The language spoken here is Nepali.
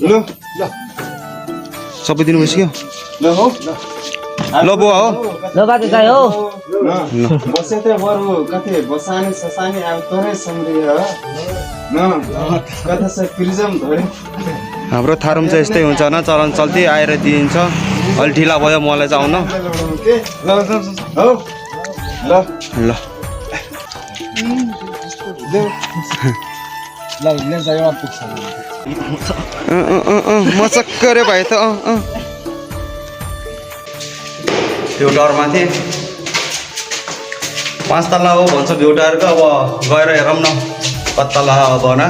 ल सबै दिनु बस्यो ल हो ल बुवा हो ल बाजे चाहिँ हो बसे त बरु कतै बसानी ससानी अब तोरै सम्झे हो न कथा से प्रिजम धरे हाम्रो थारुम चाहिँ यस्तै हुन्छ न चलन चल्ती आएर दिइन्छ अलि ढिला भयो मलाई चाहिँ आउन के ल हो ल ल ल ले जायो पुग्छ मचक्क रे भाइ त त्यो डरमाथि 5 तला हो भन्छ भ्यू टायरको अब गएर हेरौँ न कति तला अब न